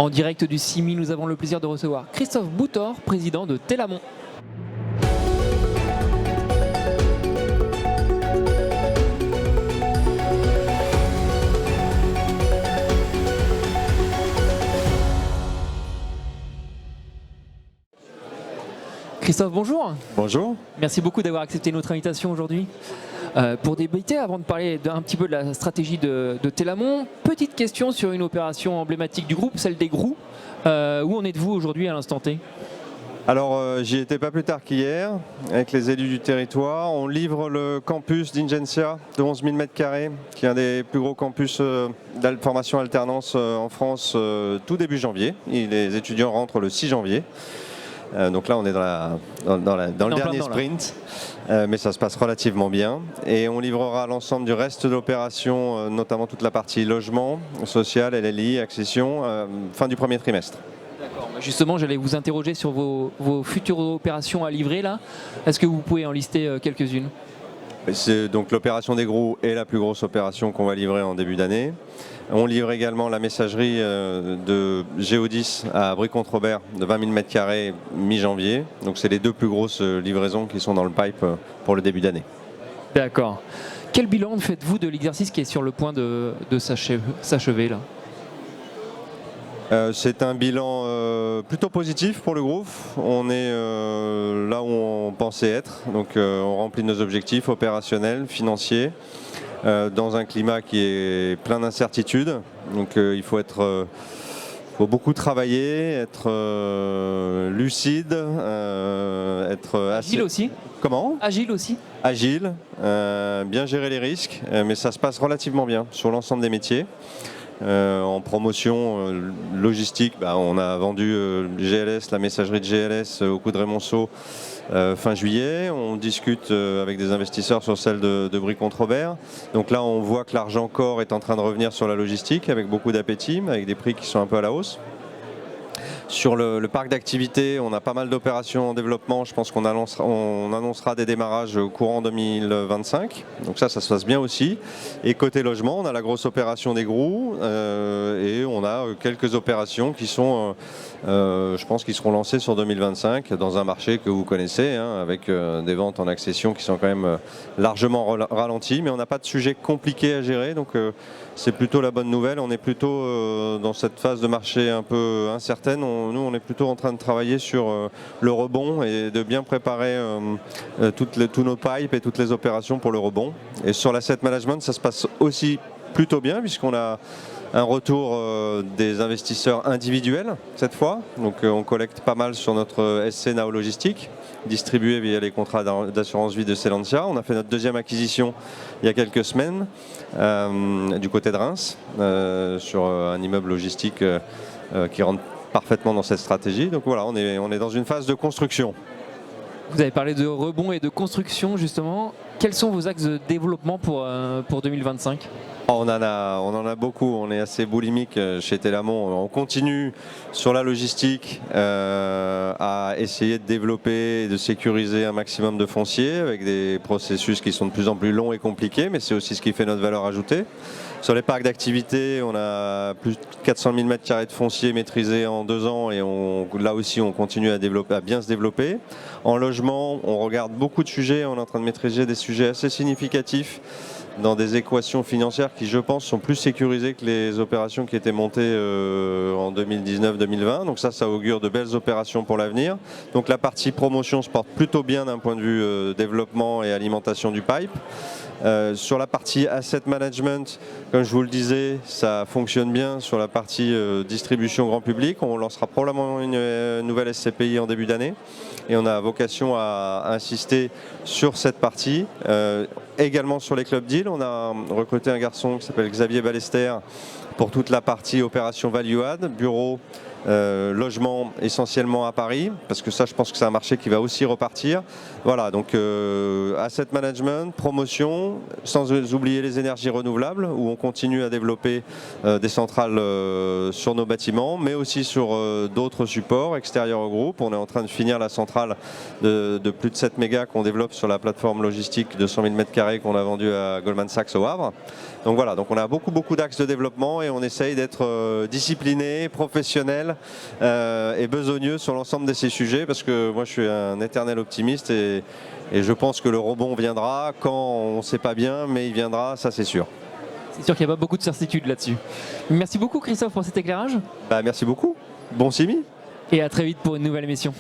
En direct du CIMI, nous avons le plaisir de recevoir Christophe Boutor, président de Telamon. Christophe, bonjour. Bonjour. Merci beaucoup d'avoir accepté notre invitation aujourd'hui. Pour débuter, avant de parler un petit peu de la stratégie de Telamon, petite question sur une opération emblématique du groupe, celle des GROU. Où en êtes-vous aujourd'hui à l'instant T? Alors j'y étais pas plus tard qu'hier avec les élus du territoire. On livre le campus d'Ingencia de 11 000 m², qui est un des plus gros campus de formation alternance en France tout début janvier. Les étudiants rentrent le 6 janvier. Donc là on est dans le dernier sprint, mais ça se passe relativement bien. Et on livrera l'ensemble du reste de l'opération, notamment toute la partie logement, social, LLI, accession, fin du premier trimestre. D'accord. Justement, j'allais vous interroger sur vos futures opérations à livrer là. Est-ce que vous pouvez en lister quelques-unes? Donc l'opération des GROU est la plus grosse opération qu'on va livrer en début d'année. On livre également la messagerie de Géodis à Brie-Comte-Robert de 20 000 m² mi-janvier. Donc c'est les deux plus grosses livraisons qui sont dans le pipe pour le début d'année. D'accord. Quel bilan faites-vous de l'exercice qui est sur le point de s'achever là? C'est un bilan plutôt positif pour le groupe. On est là où on pensait être. Donc on remplit nos objectifs opérationnels, financiers, dans un climat qui est plein d'incertitudes. Donc il faut beaucoup travailler, être lucide, être agile aussi. Comment? Agile aussi. Agile, bien gérer les risques, mais ça se passe relativement bien sur l'ensemble des métiers. En promotion logistique, on a vendu GLS, la messagerie de GLS au Coudray-Monceau fin juillet. On discute avec des investisseurs sur celle de Brie-Comte-Robert. Donc là, on voit que l'argent corps est en train de revenir sur la logistique avec beaucoup d'appétit, avec des prix qui sont un peu à la hausse. Sur le parc d'activité, on a pas mal d'opérations en développement. Je pense qu'on annoncera des démarrages au courant 2025. Donc ça se passe bien aussi. Et côté logement, on a la grosse opération des GROU et on a quelques opérations qui sont, je pense, qui seront lancées sur 2025 dans un marché que vous connaissez, avec des ventes en accession qui sont quand même largement ralenties. Mais on n'a pas de sujet compliqué à gérer, donc c'est plutôt la bonne nouvelle. On est plutôt dans cette phase de marché un peu incertaine. Nous, on est plutôt en train de travailler sur le rebond et de bien préparer tous nos pipes et toutes les opérations pour le rebond. Et sur l'asset management, ça se passe aussi plutôt bien puisqu'on a un retour des investisseurs individuels cette fois. Donc on collecte pas mal sur notre SC Nao Logistique, distribué via les contrats d'assurance vie de Selentia. On a fait notre deuxième acquisition il y a quelques semaines du côté de Reims sur un immeuble logistique qui rentre parfaitement dans cette stratégie. Donc voilà, on est dans une phase de construction. Vous avez parlé de rebond et de construction justement. Quels sont vos axes de développement pour 2025 ? On en a beaucoup, on est assez boulimique chez Telamon. On continue sur la logistique à essayer de développer et de sécuriser un maximum de foncier avec des processus qui sont de plus en plus longs et compliqués, mais c'est aussi ce qui fait notre valeur ajoutée. Sur les parcs d'activité, on a plus de 400 000 m² de foncier maîtrisé en 2 ans et là aussi on continue à bien se développer. En logement, on regarde beaucoup de sujets, on est en train de maîtriser des sujets assez significatifs dans des équations financières qui, je pense, sont plus sécurisées que les opérations qui étaient montées en 2019-2020. Donc ça augure de belles opérations pour l'avenir. Donc la partie promotion se porte plutôt bien d'un point de vue développement et alimentation du pipe. Sur la partie asset management, comme je vous le disais, ça fonctionne bien sur la partie distribution grand public. On lancera probablement une nouvelle SCPI en début d'année et on a vocation à insister sur cette partie. Également sur les clubs deals, on a recruté un garçon qui s'appelle Xavier Ballester pour toute la partie opération value add, bureau, logement essentiellement à Paris, parce que ça je pense que c'est un marché qui va aussi repartir. Voilà, donc asset management, promotion, sans oublier les énergies renouvelables, où on continue à développer des centrales sur nos bâtiments, mais aussi sur d'autres supports extérieurs au groupe. On est en train de finir la centrale de plus de 7 mégas qu'on développe sur la plateforme logistique de 100 000 m² qu'on a vendue à Goldman Sachs au Havre. Donc voilà, donc on a beaucoup d'axes de développement et on essaye d'être discipliné, professionnel et besogneux sur l'ensemble de ces sujets parce que moi je suis un éternel optimiste et je pense que le rebond viendra quand on ne sait pas bien, mais il viendra, ça c'est sûr. C'est sûr qu'il n'y a pas beaucoup de certitude là-dessus. Merci beaucoup Christophe pour cet éclairage. Merci beaucoup, bon CIMI. Et à très vite pour une nouvelle émission.